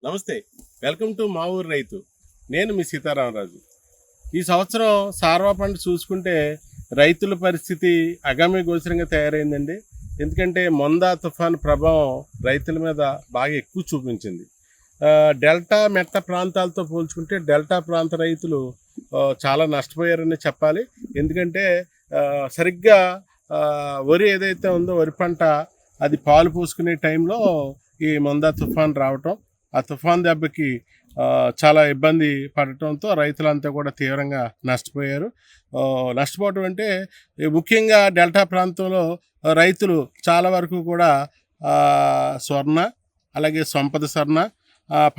నమస్తే. Welcome to మా ఊరు రైతు. నేను మీ సీతారామరాజు. ఈ సంవత్సరం సార్వా పంట చూసుకుంటే రైతుల పరిస్థితి అగమ్య గోచరంగా తయారైందండి. ఎందుకంటే మొందా తుఫాను ప్రభావం రైతుల మీద బాగా ఎక్కువ చూపించింది. డెల్టా మెట్ట ప్రాంతాలతో పోల్చుకుంటే డెల్టా ప్రాంత రైతులు చాలా నష్టపోయారని చెప్పాలి. ఎందుకంటే సరిగ్గా వరి ఏదైతే ఉందో వరి పంట అది పాలు పోసుకునే టైంలో ఈ మొందా తుఫాను రావటం, ఆ తుఫాన్ దెబ్బకి చాలా ఇబ్బంది పడటంతో రైతులంతా కూడా తీవ్రంగా నష్టపోయారు. నష్టపోవటం అంటే ముఖ్యంగా డెల్టా ప్రాంతంలో రైతులు చాలా వరకు కూడా స్వర్ణ, అలాగే సంపద స్వర్ణ,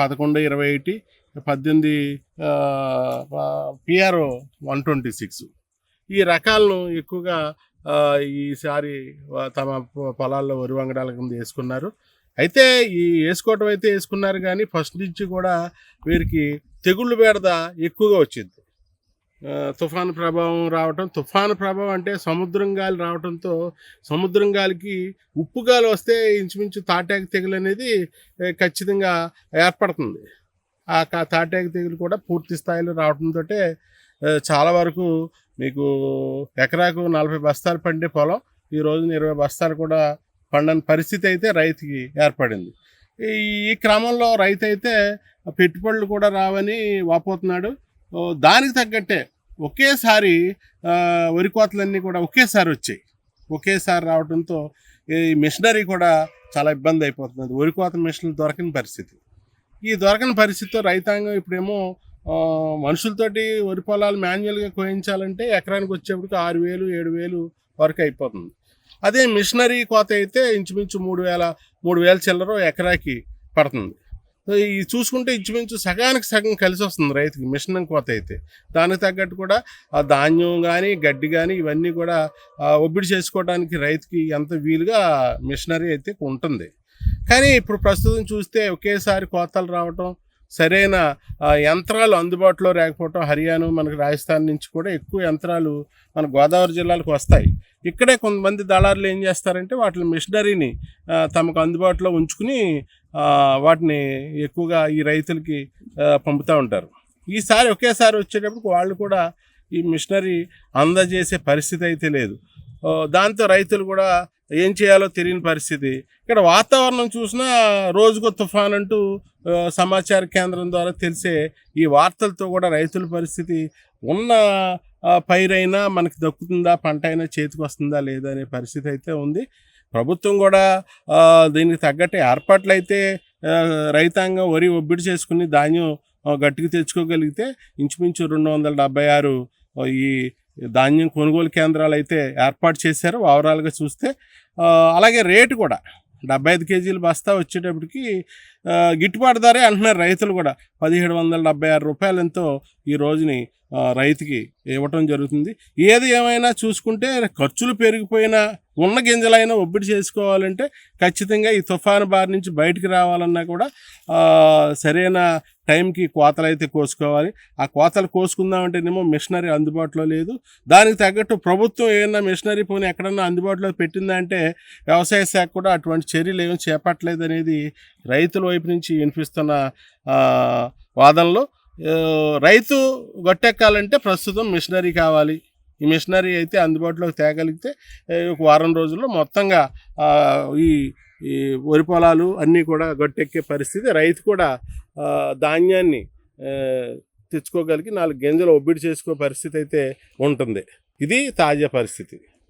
1121, 18 పిఆర్ 126 ఈ రకాలను ఎక్కువగా ఈసారి తమ పొలాల్లో వరి వంగడాల కింద వేసుకున్నారు. అయితే ఈ వేసుకోవటం అయితే వేసుకున్నారు, కానీ ఫస్ట్ నుంచి కూడా వీరికి తెగుళ్ళు బెడద ఎక్కువగా వచ్చింది. తుఫాను ప్రభావం రావటం, తుఫాను ప్రభావం అంటే సముద్రం గాలి రావడంతో సముద్రం గాలికి ఉప్పు గాలి వస్తే ఇంచుమించు తాటాకు తెగులు అనేది ఖచ్చితంగా ఏర్పడుతుంది. ఆ తాటాకు తెగులు కూడా పూర్తి స్థాయిలో రావడంతో చాలా వరకు మీకు ఎకరాకు 40 బస్తాలు పండే పొలం ఈ రోజున 20 బస్తాలు కూడా పండని పరిస్థితి అయితే రైతుకి ఏర్పడింది. ఈ క్రమంలో రైతు అయితే పెట్టుబడులు కూడా రావని వాపోతున్నాడు. దానికి తగ్గట్టే ఒకేసారి వరి కోతలన్నీ కూడా ఒకేసారి వచ్చాయి. ఒకేసారి రావడంతో ఈ మిషనరీ కూడా చాలా ఇబ్బంది అయిపోతుంది. వరి కోత మిషన్లు దొరకని పరిస్థితి. ఈ దొరకని పరిస్థితితో రైతాంగం ఇప్పుడేమో మనుషులతోటి వరి పొలాలు మాన్యువల్గా కోయించాలంటే ఎకరానికి వచ్చేప్పటికి 6,000, 7,000 వరకు అయిపోతుంది. అదే మిషనరీ కోత అయితే ఇంచుమించు 3,000 చిల్లర ఎకరాకి పడుతుంది. ఇది చూసుకుంటే ఇంచుమించు సగానికి సగం కలిసి వస్తుంది రైతుకి మిషన్ కోత అయితే. దానికి తగ్గట్టు కూడా ఆ ధాన్యం కానీ గడ్డి కానీ ఇవన్నీ కూడా ఒబ్బిడి చేసుకోవడానికి రైతుకి ఎంత వీలుగా మిషనరీ అయితే ఉంటుంది. కానీ ఇప్పుడు ప్రస్తుతం చూస్తే ఒకేసారి కోతలు రావటం, సరైన యంత్రాలు అందుబాటులో లేకపోవటం, హర్యానా మనకు రాజస్థాన్ నుంచి కూడా ఎక్కువ యంత్రాలు మన గోదావరి జిల్లాలకు వస్తాయి. ఇక్కడే కొంతమంది దళారులు ఏం చేస్తారంటే వాటి మిషనరీని తమకు అందుబాటులో ఉంచుకుని వాటిని ఎక్కువగా ఈ రైతులకి పంపుతూ ఉంటారు. ఈసారి ఒకేసారి వచ్చేటప్పుడు వాళ్ళు కూడా ఈ మిషనరీ అందజేసే పరిస్థితి అయితే లేదు. దాంతో రైతులు కూడా ఏం చేయాలో తెలియని పరిస్థితి. ఇక్కడ వాతావరణం చూసినా రోజుకో తుఫాన్ అంటూ సమాచార కేంద్రం ద్వారా తెలిసే ఈ వార్తలతో కూడా రైతుల పరిస్థితి ఉన్న పైరైనా మనకి దక్కుతుందా, పంట అయినా చేతికి వస్తుందా లేదా అనే పరిస్థితి అయితే ఉంది. ప్రభుత్వం కూడా దీనికి తగ్గట్టు ఏర్పాట్లు అయితే రైతాంగం వరి ఒబ్బిడి చేసుకుని ధాన్యం గట్టిగా తెచ్చుకోగలిగితే ఇంచుమించు 276 ఈ ధాన్యం కొనుగోలు కేంద్రాలు అయితే ఏర్పాటు చేశారు ఓవరాల్గా చూస్తే. అలాగే రేటు కూడా 75 కేజీల బస్తా వచ్చేటప్పటికి గిట్టుబాటు ధరే అంటున్నారు రైతులు కూడా. 1,776 రూపాయలు ఎంతో ఈ రోజుని రైతుకి ఇవ్వటం జరుగుతుంది. ఏది ఏమైనా చూసుకుంటే ఖర్చులు పెరిగిపోయినా ఉన్న గింజలైనా ఒబ్బిడి చేసుకోవాలంటే ఖచ్చితంగా ఈ తుఫాను బారి నుంచి బయటికి రావాలన్నా కూడా సరైన టైంకి కోతలు అయితే కోసుకోవాలి. ఆ కోతలు కోసుకుందామంటేనేమో మిషనరీ అందుబాటులో లేదు. దానికి తగ్గట్టు ప్రభుత్వం ఏమైనా మిషనరీ పోనీ ఎక్కడన్నా అందుబాటులో పెట్టిందా అంటే వ్యవసాయ శాఖ కూడా అటువంటి చర్యలు ఏమీ చేపట్టలేదు అనేది రైతుల వైపు నుంచి వినిపిస్తున్న వాదనలో. రైతు గట్టెక్కాలంటే ప్రస్తుతం మిషనరీ కావాలి. ఈ మిషనరీ అయితే అందుబాటులోకి తేగలిగితే ఒక వారం రోజుల్లో మొత్తంగా ఈ వరి పొలాలు అన్నీ కూడా గట్టెక్కే పరిస్థితి, రైతు కూడా ధాన్యాన్ని తెచ్చుకోగలిగి 4 గింజలు ఒబ్బిడి చేసుకో పరిస్థితి అయితే ఉంటుంది. ఇది తాజా పరిస్థితి.